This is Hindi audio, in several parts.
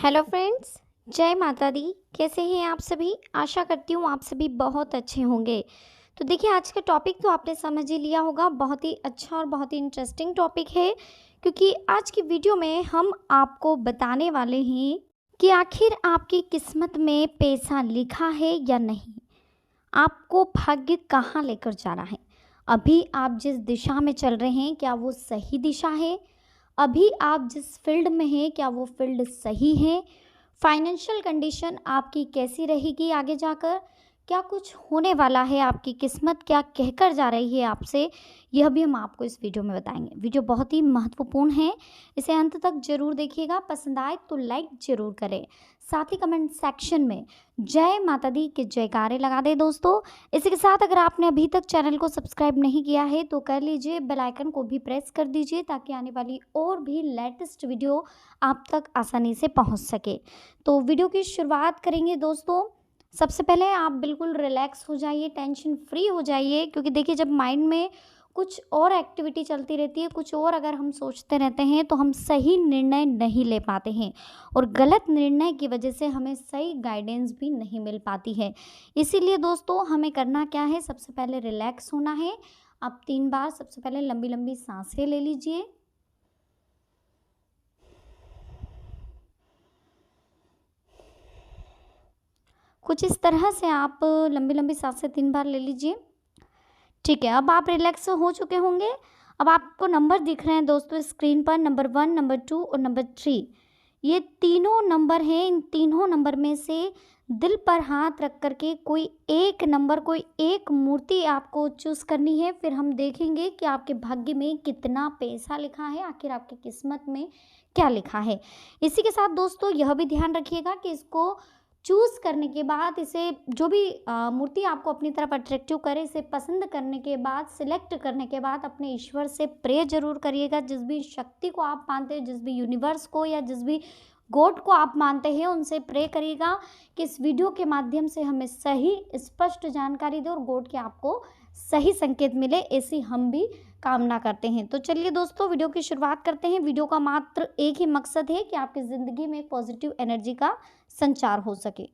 हेलो फ्रेंड्स, जय माता दी। कैसे हैं आप सभी? आशा करती हूँ आप सभी बहुत अच्छे होंगे। तो देखिए, आज का टॉपिक तो आपने समझ ही लिया होगा। बहुत ही अच्छा और बहुत ही इंटरेस्टिंग टॉपिक है, क्योंकि आज की वीडियो में हम आपको बताने वाले हैं कि आखिर आपकी किस्मत में पैसा लिखा है या नहीं। आपको भाग्य कहाँ लेकर जा रहा है? अभी आप जिस दिशा में चल रहे हैं, क्या वो सही दिशा है? अभी आप जिस फील्ड में हैं, क्या वो फील्ड सही है? फाइनेंशियल कंडीशन आपकी कैसी रहेगी आगे जाकर? क्या कुछ होने वाला है? आपकी किस्मत क्या कहकर जा रही है आपसे? यह भी हम आपको इस वीडियो में बताएंगे। वीडियो बहुत ही महत्वपूर्ण है, इसे अंत तक जरूर देखिएगा। पसंद आए तो लाइक जरूर करें, साथ ही कमेंट सेक्शन में जय माता दी के जयकारे लगा दें दोस्तों। इसी के साथ अगर आपने अभी तक चैनल को सब्सक्राइब नहीं किया है तो कर लीजिए, बेल आइकन को भी प्रेस कर दीजिए ताकि आने वाली और भी लेटेस्ट वीडियो आप तक आसानी से पहुंच सके। तो वीडियो की शुरुआत करेंगे दोस्तों। सबसे पहले आप बिल्कुल रिलैक्स हो जाइए, टेंशन फ्री हो जाइए, क्योंकि देखिए, जब माइंड में कुछ और एक्टिविटी चलती रहती है, कुछ और अगर हम सोचते रहते हैं तो हम सही निर्णय नहीं ले पाते हैं, और गलत निर्णय की वजह से हमें सही गाइडेंस भी नहीं मिल पाती है। इसीलिए दोस्तों, हमें करना क्या है? सबसे पहले रिलैक्स होना है। आप 3 बार सबसे पहले लंबी लंबी सांसें ले लीजिए। कुछ इस तरह से आप लंबी लंबी सांसें 3 बार ले लीजिए। ठीक है, अब आप रिलैक्स हो चुके होंगे। अब आपको नंबर दिख रहे हैं दोस्तों स्क्रीन पर, नंबर 1, नंबर 2 और नंबर 3। ये तीनों नंबर हैं। इन तीनों नंबर में से दिल पर हाथ रख करके कोई एक नंबर, कोई एक मूर्ति आपको चूज़ करनी है। फिर हम देखेंगे कि आपके भाग्य में कितना पैसा लिखा है, आखिर आपकी किस्मत में क्या लिखा है। इसी के साथ दोस्तों, यह भी ध्यान रखिएगा कि इसको चूज़ करने के बाद, इसे जो भी मूर्ति आपको अपनी तरफ अट्रैक्टिव करे, इसे पसंद करने के बाद, सिलेक्ट करने के बाद अपने ईश्वर से प्रे जरूर करिएगा। जिस भी शक्ति को आप मानते हैं, जिस भी यूनिवर्स को या जिस भी गॉड को आप मानते हैं, उनसे प्रे करिएगा कि इस वीडियो के माध्यम से हमें सही स्पष्ट जानकारी दे और गॉड के आपको सही संकेत मिले, ऐसी हम भी कामना करते हैं। तो चलिए दोस्तों, वीडियो की शुरुआत करते हैं। वीडियो का मात्र एक ही मकसद है कि आपकी ज़िंदगी में पॉजिटिव एनर्जी का संचार हो सके।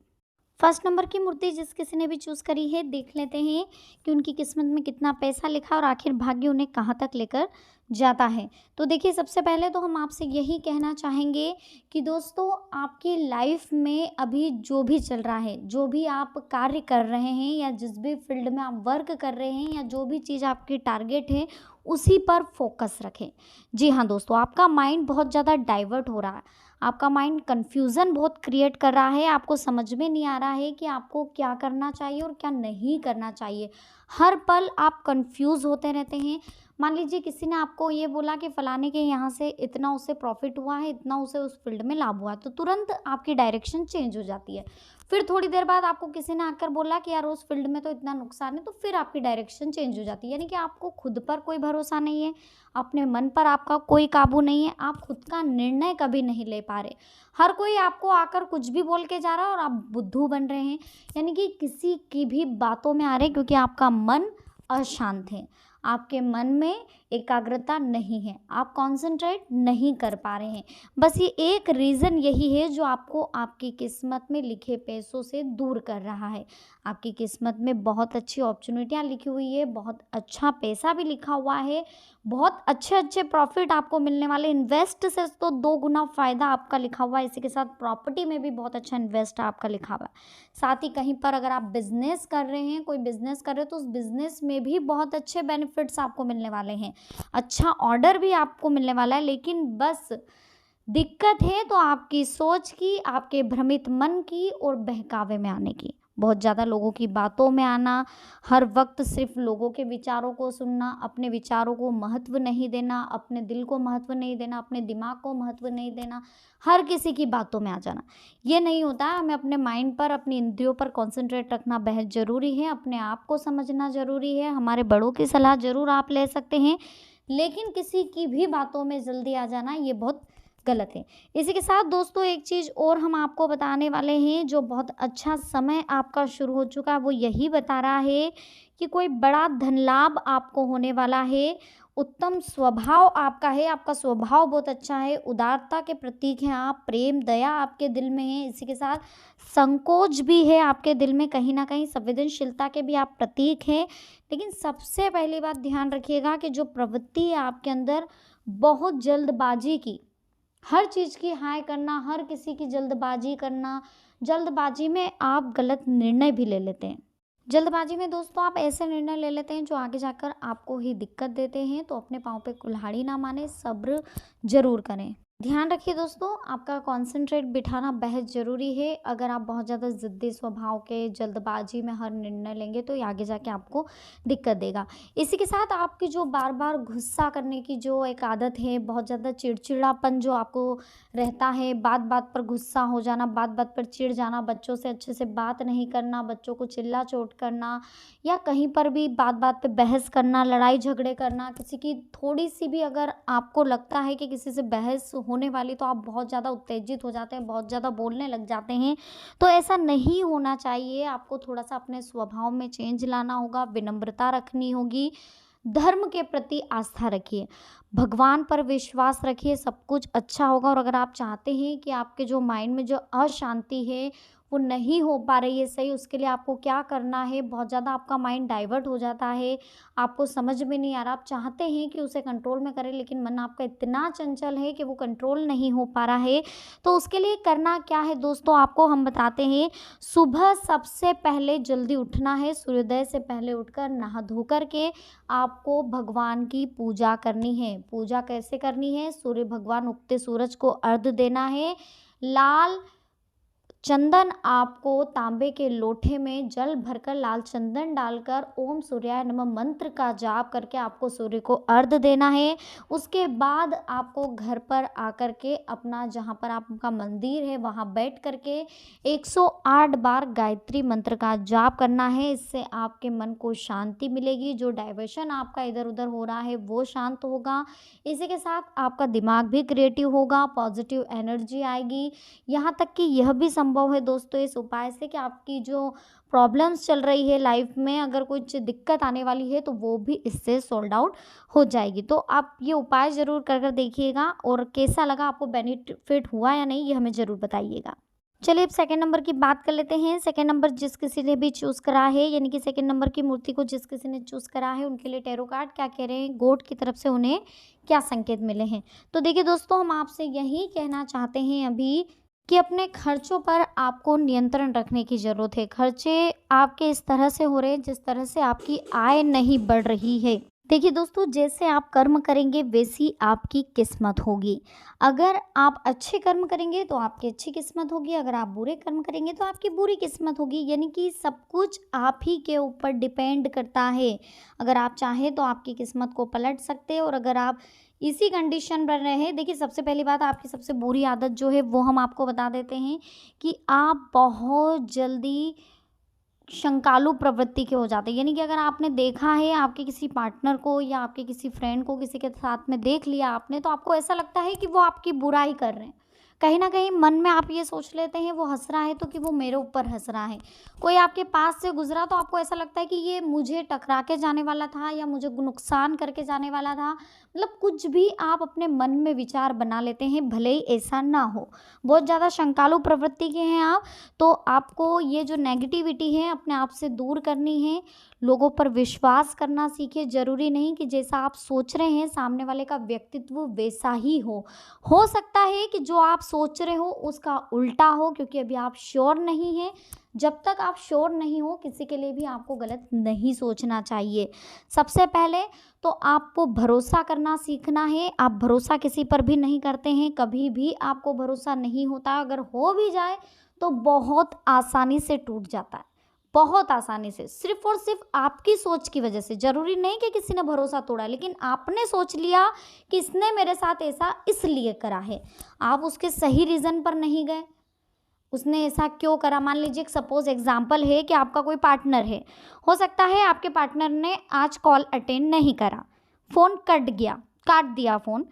फर्स्ट नंबर की मूर्ति जिस किसी ने भी चूज़ करी है, देख लेते हैं कि उनकी किस्मत में कितना पैसा लिखा और आखिर भाग्य उन्हें कहाँ तक लेकर जाता है। तो देखिए, सबसे पहले तो हम आपसे यही कहना चाहेंगे कि दोस्तों, आपकी लाइफ में अभी जो भी चल रहा है, जो भी आप कार्य कर रहे हैं या जिस भी फील्ड में आप वर्क कर रहे हैं, या जो भी चीज़ आपकी टारगेट है, उसी पर फोकस रखें। जी हाँ दोस्तों, आपका माइंड बहुत ज़्यादा डाइवर्ट हो रहा है। आपका माइंड कन्फ्यूज़न बहुत क्रिएट कर रहा है। आपको समझ में नहीं आ रहा है कि आपको क्या करना चाहिए और क्या नहीं करना चाहिए। हर पल आप कन्फ्यूज़ होते रहते हैं। मान लीजिए, किसी ने आपको ये बोला कि फ़लाने के यहाँ से इतना उसे प्रॉफ़िट हुआ है, इतना उसे उस फील्ड में लाभ हुआ है, तो तुरंत आपकी डायरेक्शन चेंज हो जाती है। फिर थोड़ी देर बाद आपको किसी ने आकर बोला कि यार उस फील्ड में तो इतना नुकसान है, तो फिर आपकी डायरेक्शन चेंज हो जाती है। यानी कि आपको खुद पर कोई भरोसा नहीं है, अपने मन पर आपका कोई काबू नहीं है, आप खुद का निर्णय कभी नहीं ले पा रहे। हर कोई आपको आकर कुछ भी बोल के जा रहा है और आप बुद्धू बन रहे हैं, यानी कि किसी की भी बातों में आ रहे, क्योंकि आपका मन अशांत है। आपके मन में एकाग्रता नहीं है, आप कंसंट्रेट नहीं कर पा रहे हैं। बस ये एक रीज़न यही है जो आपको आपकी किस्मत में लिखे पैसों से दूर कर रहा है। आपकी किस्मत में बहुत अच्छी अपॉर्चुनिटियाँ लिखी हुई है, बहुत अच्छा पैसा भी लिखा हुआ है, बहुत अच्छे अच्छे प्रॉफिट आपको मिलने वाले। इन्वेस्ट से तो 2 गुना फ़ायदा आपका लिखा हुआ है। इसी के साथ प्रॉपर्टी में भी बहुत अच्छा इन्वेस्ट आपका लिखा हुआ है। साथ ही कहीं पर अगर आप बिजनेस कर रहे हैं, कोई बिजनेस कर रहे हो, तो उस बिजनेस में भी बहुत अच्छे बेनिफिट्स आपको मिलने वाले हैं। अच्छा ऑर्डर भी आपको मिलने वाला है, लेकिन बस दिक्कत है तो आपकी सोच की, आपके भ्रमित मन की और बहकावे में आने की। बहुत ज़्यादा लोगों की बातों में आना, हर वक्त सिर्फ लोगों के विचारों को सुनना, अपने विचारों को महत्व नहीं देना, अपने दिल को महत्व नहीं देना, अपने दिमाग को महत्व नहीं देना, हर किसी की बातों में आ जाना, ये नहीं होता है। हमें अपने माइंड पर, अपनी इंद्रियों पर कंसंट्रेट रखना बेहद ज़रूरी है। अपने आप को समझना ज़रूरी है। हमारे बड़ों की सलाह ज़रूर आप ले सकते हैं, लेकिन किसी की भी बातों में जल्दी आ जाना, ये बहुत गलत है। इसी के साथ दोस्तों, एक चीज़ और हम आपको बताने वाले हैं, जो बहुत अच्छा समय आपका शुरू हो चुका है, वो यही बता रहा है कि कोई बड़ा धन लाभ आपको होने वाला है, उत्तम स्वभाव आपका है, आपका स्वभाव बहुत अच्छा है, उदारता के प्रतीक हैं आप, प्रेम दया आपके दिल में है, इसी के साथ संकोच भी है आपके दिल में, कहीं ना कहीं संवेदनशीलता के भी आप प्रतीक हैं। लेकिन सबसे पहली बात ध्यान रखिएगा कि जो प्रवृत्ति है आपके अंदर बहुत जल्दबाजी की, हर चीज़ की हाय करना, हर किसी की जल्दबाजी करना, जल्दबाजी में आप गलत निर्णय भी ले लेते हैं। जल्दबाजी में दोस्तों आप ऐसे निर्णय ले लेते हैं जो आगे जाकर आपको ही दिक्कत देते हैं, तो अपने पाँव पे कुल्हाड़ी ना माने, सब्र जरूर करें। ध्यान रखिए दोस्तों, आपका कंसंट्रेट बिठाना बेहद ज़रूरी है। अगर आप बहुत ज़्यादा ज़िद्दी स्वभाव के जल्दबाजी में हर निर्णय लेंगे तो ये आगे जाके आपको दिक्कत देगा। इसी के साथ आपकी जो बार बार गुस्सा करने की जो एक आदत है, बहुत ज़्यादा चिड़चिड़ापन जो आपको रहता है, बात बात पर गुस्सा हो जाना, बात बात पर चिढ़ जाना, बच्चों से अच्छे से बात नहीं करना, बच्चों को चिल्ला चोट करना, या कहीं पर भी बात बात पे बहस करना, लड़ाई झगड़े करना, किसी की थोड़ी सी भी अगर आपको लगता है कि किसी से बहस होने वाली तो आप बहुत ज़्यादा उत्तेजित हो जाते हैं, बहुत ज़्यादा बोलने लग जाते हैं। तो ऐसा नहीं होना चाहिए, आपको थोड़ा सा अपने स्वभाव में चेंज लाना होगा, विनम्रता रखनी होगी, धर्म के प्रति आस्था रखिए, भगवान पर विश्वास रखिए, सब कुछ अच्छा होगा। और अगर आप चाहते हैं कि आपके जो माइंड में जो अशांति है वो नहीं हो पा रही है सही, उसके लिए आपको क्या करना है, बहुत ज़्यादा आपका माइंड डाइवर्ट हो जाता है, आपको समझ में नहीं आ रहा, आप चाहते हैं कि उसे कंट्रोल में करें लेकिन मन आपका इतना चंचल है कि वो कंट्रोल नहीं हो पा रहा है, तो उसके लिए करना क्या है दोस्तों, आपको हम बताते हैं। सुबह सबसे पहले जल्दी उठना है, सूर्योदय से पहले उठकर नहा धो कर के आपको भगवान की पूजा करनी है। पूजा कैसे करनी है, सूर्य भगवान उगते सूरज को अर्घ्य देना है, लाल चंदन आपको तांबे के लोटे में जल भरकर लाल चंदन डालकर ओम सूर्याय नमः मंत्र का जाप करके आपको सूर्य को अर्घ्य देना है। उसके बाद आपको घर पर आकर के अपना जहाँ पर आपका मंदिर है वहाँ बैठ करके 108 बार गायत्री मंत्र का जाप करना है। इससे आपके मन को शांति मिलेगी, जो डाइवर्शन आपका इधर उधर हो रहा है वो शांत होगा। इसी के साथ आपका दिमाग भी क्रिएटिव होगा, पॉजिटिव एनर्जी आएगी। यहाँ तक कि यह भी संभव है दोस्तों इस उपाय से कि आपकी जो प्रॉब्लम्स चल रही है लाइफ में, अगर कुछ दिक्कत आने वाली है तो वो भी इससे सोल्ड आउट हो जाएगी। तो आप ये उपाय ज़रूर कर देखिएगा, और कैसा लगा, आपको बेनिफिट हुआ या नहीं, ये हमें ज़रूर बताइएगा। चलिए अब सेकंड नंबर की बात कर लेते हैं। सेकंड नंबर जिस किसी ने भी चूज़ करा है, यानी कि सेकंड नंबर की मूर्ति को जिस किसी ने चूज़ करा है, उनके लिए टैरो कार्ड क्या कह रहे हैं, गोड की तरफ से उन्हें क्या संकेत मिले हैं। तो देखिए दोस्तों, हम आपसे यही कहना चाहते हैं अभी कि अपने खर्चों पर आपको नियंत्रण रखने की ज़रूरत है। खर्चे आपके इस तरह से हो रहे हैं जिस तरह से आपकी आय नहीं बढ़ रही है। देखिए दोस्तों, जैसे आप कर्म करेंगे वैसी आपकी किस्मत होगी। अगर आप अच्छे कर्म करेंगे तो आपकी अच्छी किस्मत होगी, अगर आप बुरे कर्म करेंगे तो आपकी बुरी किस्मत होगी। यानी कि सब कुछ आप ही के ऊपर डिपेंड करता है। अगर आप चाहें तो आपकी किस्मत को पलट सकते हैं, और अगर आप इसी कंडीशन पर रहे, देखिए सबसे पहली बात, आपकी सबसे बुरी आदत जो है वो हम आपको बता देते हैं कि आप बहुत जल्दी शंकालु प्रवृत्ति के हो जाते हैं। यानी कि अगर आपने देखा है आपके किसी पार्टनर को या आपके किसी फ्रेंड को किसी के साथ में देख लिया आपने, तो आपको ऐसा लगता है कि वो आपकी बुराई कर रहे हैं। कहीं ना कहीं मन में आप ये सोच लेते हैं वो हंस रहा है तो कि वो मेरे ऊपर हंस रहा है। कोई आपके पास से गुजरा तो आपको ऐसा लगता है कि ये मुझे टकरा के जाने वाला था या मुझे नुकसान करके जाने वाला था। मतलब कुछ भी आप अपने मन में विचार बना लेते हैं, भले ही ऐसा ना हो। बहुत ज़्यादा शंकालु प्रवृत्ति के हैं आप, तो आपको ये जो नेगेटिविटी है अपने आप से दूर करनी है। लोगों पर विश्वास करना सीखिए। ज़रूरी नहीं कि जैसा आप सोच रहे हैं सामने वाले का व्यक्तित्व वैसा ही हो सकता है कि जो आप सोच रहे हो उसका उल्टा हो, क्योंकि अभी आप श्योर नहीं हैं। जब तक आप श्योर नहीं हो किसी के लिए भी आपको गलत नहीं सोचना चाहिए। सबसे पहले तो आपको भरोसा करना सीखना है। आप भरोसा किसी पर भी नहीं करते हैं, कभी भी आपको भरोसा नहीं होता। अगर हो भी जाए तो बहुत आसानी से टूट जाता है, बहुत आसानी से, सिर्फ और सिर्फ आपकी सोच की वजह से। ज़रूरी नहीं कि किसी ने भरोसा तोड़ा, लेकिन आपने सोच लिया कि इसने मेरे साथ ऐसा इसलिए करा है। आप उसके सही रीज़न पर नहीं गए, उसने ऐसा क्यों करा। मान लीजिए एक सपोज एग्जांपल है कि आपका कोई पार्टनर है, हो सकता है आपके पार्टनर ने आज कॉल अटेंड नहीं करा, फ़ोन कट गया, काट दिया फ़ोन,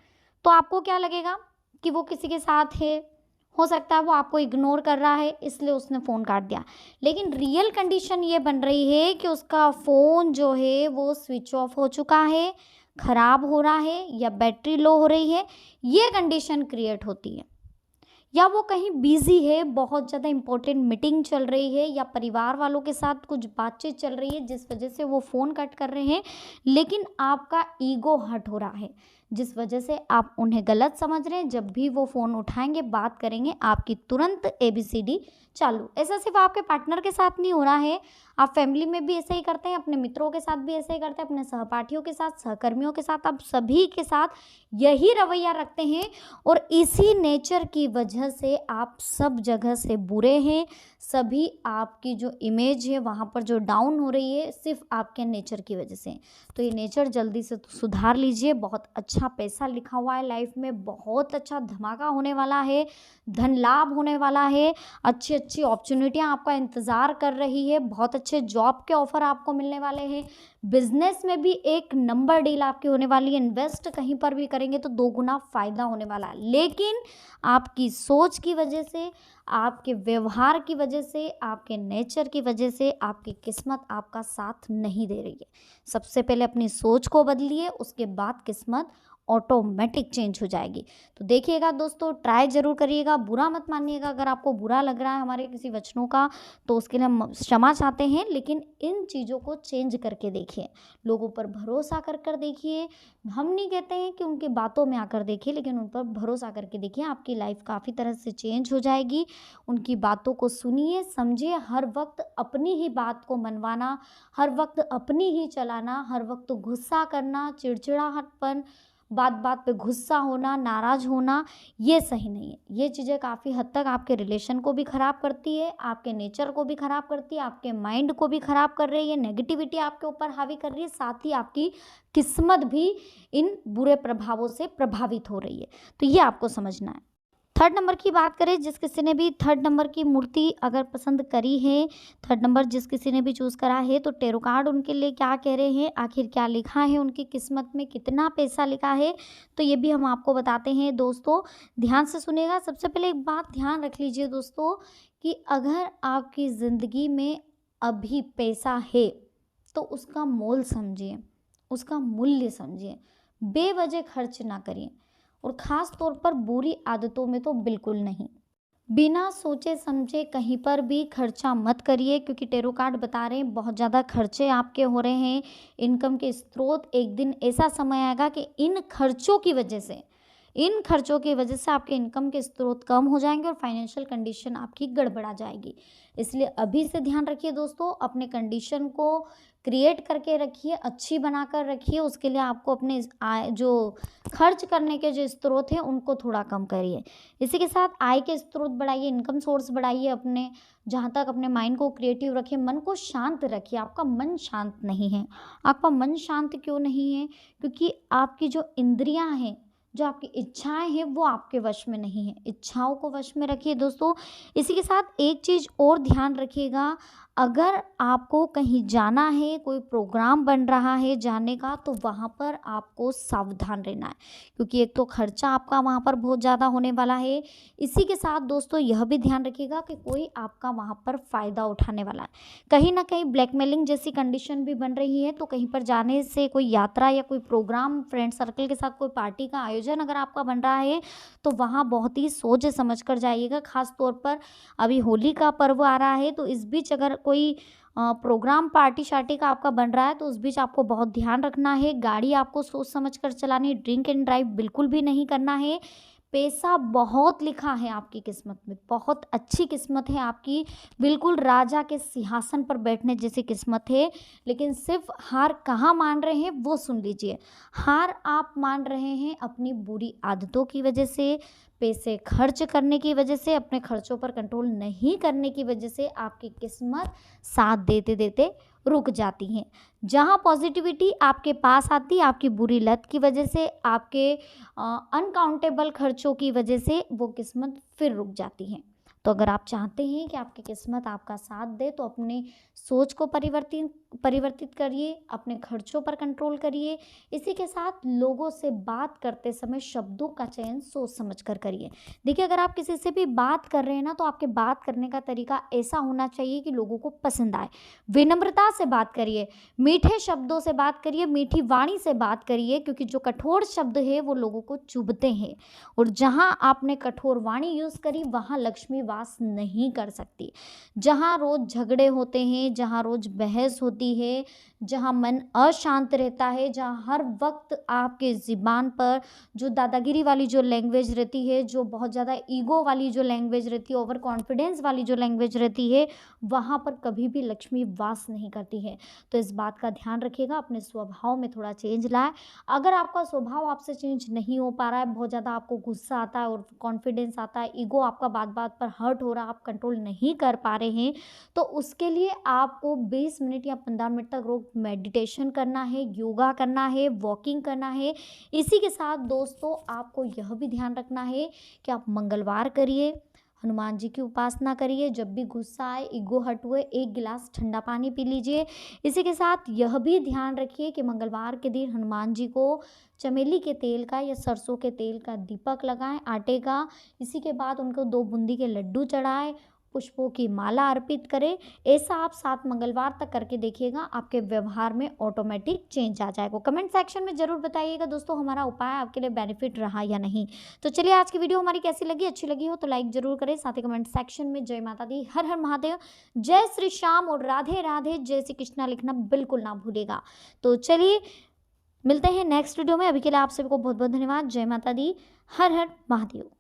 तो आपको क्या लगेगा कि वो किसी के साथ है। हो सकता है वो आपको इग्नोर कर रहा है इसलिए उसने फ़ोन काट दिया, लेकिन रियल कंडीशन ये बन रही है कि उसका फ़ोन जो है वो स्विच ऑफ हो चुका है, खराब हो रहा है या बैटरी लो हो रही है, ये कंडीशन क्रिएट होती है। या वो कहीं बिजी है, बहुत ज़्यादा इंपॉर्टेंट मीटिंग चल रही है या परिवार वालों के साथ कुछ बातचीत चल रही है जिस वजह से वो फ़ोन कट कर रहे हैं, लेकिन आपका ईगो हर्ट हो रहा है जिस वजह से आप उन्हें गलत समझ रहे हैं। जब भी वो फ़ोन उठाएंगे, बात करेंगे, आपकी तुरंत ABCD चालू। ऐसा सिर्फ आपके पार्टनर के साथ नहीं हो रहा है, आप फैमिली में भी ऐसा ही करते हैं, अपने मित्रों के साथ भी ऐसा ही करते हैं, अपने सहपाठियों के साथ, सहकर्मियों के साथ, आप सभी के साथ यही रवैया रखते हैं। और इसी नेचर की वजह से आप सब जगह से बुरे हैं। सभी आपकी जो इमेज है वहाँ पर जो डाउन हो रही है, सिर्फ आपके नेचर की वजह से। तो ये नेचर जल्दी से सुधार लीजिए। बहुत अच्छा पैसा लिखा हुआ है लाइफ में, बहुत अच्छा धमाका होने वाला है, धन लाभ होने वाला है, अच्छी अच्छी अपॉर्चुनिटियाँ आपका इंतज़ार कर रही है, बहुत अच्छे जॉब के ऑफर आपको मिलने वाले हैं। बिजनेस में भी एक नंबर डील आपकी होने वाली है। इन्वेस्ट कहीं पर भी करेंगे तो 2 गुना फ़ायदा होने वाला है। लेकिन आपकी सोच की वजह से, आपके व्यवहार की वजह से, आपके नेचर की वजह से आपकी किस्मत आपका साथ नहीं दे रही है। सबसे पहले अपनी सोच को बदलिए, उसके बाद किस्मत ऑटोमेटिक चेंज हो जाएगी। तो देखिएगा दोस्तों, ट्राई ज़रूर करिएगा, बुरा मत मानिएगा। अगर आपको बुरा लग रहा है हमारे किसी वचनों का तो उसके लिए हम क्षमा चाहते हैं, लेकिन इन चीज़ों को चेंज करके देखिए, लोगों पर भरोसा कर कर देखिए। हम नहीं कहते हैं कि उनकी बातों में आकर देखिए, लेकिन उन पर भरोसा करके देखिए, आपकी लाइफ काफ़ी तरह से चेंज हो जाएगी। उनकी बातों को सुनिए, समझिए। हर वक्त अपनी ही बात को मनवाना, हर वक्त अपनी ही चलाना, हर वक्त गुस्सा करना, चिड़चिड़ाहटपन, बात बात पे गुस्सा होना, नाराज़ होना, ये सही नहीं है। ये चीज़ें काफ़ी हद तक आपके रिलेशन को भी ख़राब करती है, आपके नेचर को भी ख़राब करती है, आपके माइंड को भी ख़राब कर रही है, नेगेटिविटी आपके ऊपर हावी कर रही है, साथ ही आपकी किस्मत भी इन बुरे प्रभावों से प्रभावित हो रही है। तो ये आपको समझना है। थर्ड नंबर की बात करें, जिस किसी ने भी थर्ड नंबर की मूर्ति अगर पसंद करी है, थर्ड नंबर जिस किसी ने भी चूज़ करा है, तो टैरो कार्ड उनके लिए क्या कह रहे हैं, आखिर क्या लिखा है, उनकी किस्मत में कितना पैसा लिखा है, तो ये भी हम आपको बताते हैं। दोस्तों ध्यान से सुनिएगा। सबसे पहले एक बात ध्यान रख लीजिए दोस्तों, कि अगर आपकी ज़िंदगी में अभी पैसा है तो उसका मोल समझिए, उसका मूल्य समझिए, बेवजह खर्च ना करिए, और ख़ास तौर पर बुरी आदतों में तो बिल्कुल नहीं। बिना सोचे समझे कहीं पर भी खर्चा मत करिए, क्योंकि टैरो कार्ड बता रहे हैं बहुत ज़्यादा खर्चे आपके हो रहे हैं। इनकम के स्रोत, एक दिन ऐसा समय आएगा कि इन खर्चों की वजह से आपके इनकम के स्रोत कम हो जाएंगे और फाइनेंशियल कंडीशन आपकी गड़बड़ा जाएगी। इसलिए अभी से ध्यान रखिए दोस्तों, अपने कंडीशन को क्रिएट करके रखिए, अच्छी बनाकर रखिए। उसके लिए आपको अपने आय, जो खर्च करने के जो स्रोत हैं उनको थोड़ा कम करिए। इसी के साथ आय के स्रोत बढ़ाइए, इनकम सोर्स बढ़ाइए अपने। जहाँ तक अपने माइंड को क्रिएटिव रखिए, मन को शांत रखिए। आपका मन शांत नहीं है। आपका मन शांत क्यों नहीं है? क्योंकि आपकी जो इंद्रियां हैं, जो आपकी इच्छाएं हैं, वो आपके वश में नहीं है। इच्छाओं को वश में रखिए दोस्तों। इसी के साथ एक चीज़ और ध्यान रखिएगा, अगर आपको कहीं जाना है, कोई प्रोग्राम बन रहा है जाने का, तो वहाँ पर आपको सावधान रहना है, क्योंकि एक तो खर्चा आपका वहाँ पर बहुत ज़्यादा होने वाला है। इसी के साथ दोस्तों यह भी ध्यान रखिएगा कि कोई आपका वहाँ पर फ़ायदा उठाने वाला है। कहीं ना कहीं ब्लैकमेलिंग जैसी कंडीशन भी बन रही है। तो कहीं पर जाने से, कोई यात्रा या कोई प्रोग्राम, फ्रेंड सर्कल के साथ कोई पार्टी का आयोजन अगर आपका बन रहा है, तो वहाँ बहुत ही सोच समझ कर जाइएगा। ख़ास तौर पर अभी होली का पर्व आ रहा है, तो इस बीच अगर कोई प्रोग्राम, पार्टी शार्टी का आपका बन रहा है, तो उस बीच आपको बहुत ध्यान रखना है। गाड़ी आपको सोच समझ कर चलानी है, ड्रिंक एंड ड्राइव बिल्कुल भी नहीं करना है। पैसा बहुत लिखा है आपकी किस्मत में, बहुत अच्छी किस्मत है आपकी, बिल्कुल राजा के सिंहासन पर बैठने जैसी किस्मत है। लेकिन सिर्फ हार कहाँ मान रहे हैं वो सुन लीजिए। हार आप मान रहे हैं अपनी बुरी आदतों की वजह से, पैसे खर्च करने की वजह से, अपने खर्चों पर कंट्रोल नहीं करने की वजह से आपकी किस्मत साथ देते देते रुक जाती हैं। जहाँ पॉजिटिविटी आपके पास आती है, आपकी बुरी लत की वजह से, आपके अनकाउंटेबल खर्चों की वजह से वो किस्मत फिर रुक जाती है। तो अगर आप चाहते हैं कि आपकी किस्मत आपका साथ दे, तो अपनी सोच को परिवर्तित करिए, अपने खर्चों पर कंट्रोल करिए। इसी के साथ लोगों से बात करते समय शब्दों का चयन सोच समझ कर करिए। देखिए, अगर आप किसी से भी बात कर रहे हैं ना, तो आपके बात करने का तरीका ऐसा होना चाहिए कि लोगों को पसंद आए। विनम्रता से बात करिए, मीठे शब्दों से बात करिए, मीठी वाणी से बात करिए, क्योंकि जो कठोर शब्द है वो लोगों को चुभते हैं, और जहां आपने कठोर वाणी यूज करी वहां लक्ष्मी वास नहीं कर सकती। जहां रोज झगड़े होते हैं, जहां रोज बहस होती है, जहां मन अशांत रहता है, जहां हर वक्त आपके ज़ुबान पर जो दादागिरी वाली जो लैंग्वेज रहती है, जो बहुत ज़्यादा ईगो वाली जो लैंग्वेज रहती है, ओवर कॉन्फिडेंस वाली जो लैंग्वेज रहती है, वहाँ पर कभी भी लक्ष्मी वास नहीं करती है। तो इस बात का ध्यान रखिएगा, अपने स्वभाव में थोड़ा चेंज लाए। अगर आपका स्वभाव आपसे चेंज नहीं हो पा रहा है, बहुत ज़्यादा आपको गुस्सा आता है और कॉन्फिडेंस आता है, ईगो आपका बात बात पर हर्ट हो रहा है, आप कंट्रोल नहीं कर पा रहे हैं, तो उसके लिए आपको 20 मिनट या 15 मिनट तक रोज मेडिटेशन करना है, योगा करना है, वॉकिंग करना है। इसी के साथ दोस्तों आपको यह भी ध्यान रखना है कि आप मंगलवार करिए, हनुमान जी की उपासना करिए। जब भी गुस्सा आए, ईगो हर्ट हुए, 1 गिलास ठंडा पानी पी लीजिए। इसी के साथ यह भी ध्यान रखिए कि मंगलवार के दिन हनुमान जी को चमेली के तेल का या सरसों के तेल का दीपक लगाएं, आटे का। इसी के बाद उनको 2 बूंदी के लड्डू चढ़ाएं, पुष्पों की माला अर्पित करें। ऐसा आप 7 मंगलवार तक करके देखिएगा, आपके व्यवहार में ऑटोमेटिक चेंज आ जाएगा। कमेंट सेक्शन में ज़रूर बताइएगा दोस्तों हमारा उपाय आपके लिए बेनिफिट रहा या नहीं। तो चलिए, आज की वीडियो हमारी कैसी लगी, अच्छी लगी हो तो लाइक जरूर करें, साथ ही कमेंट सेक्शन में जय माता दी, हर हर महादेव, जय श्री श्याम और राधे राधे, जय श्री कृष्णा लिखना बिल्कुल ना भूलेगा। तो चलिए, मिलते हैं नेक्स्ट वीडियो में। अभी के लिए आप सभी को बहुत बहुत धन्यवाद। जय माता दी, हर हर महादेव।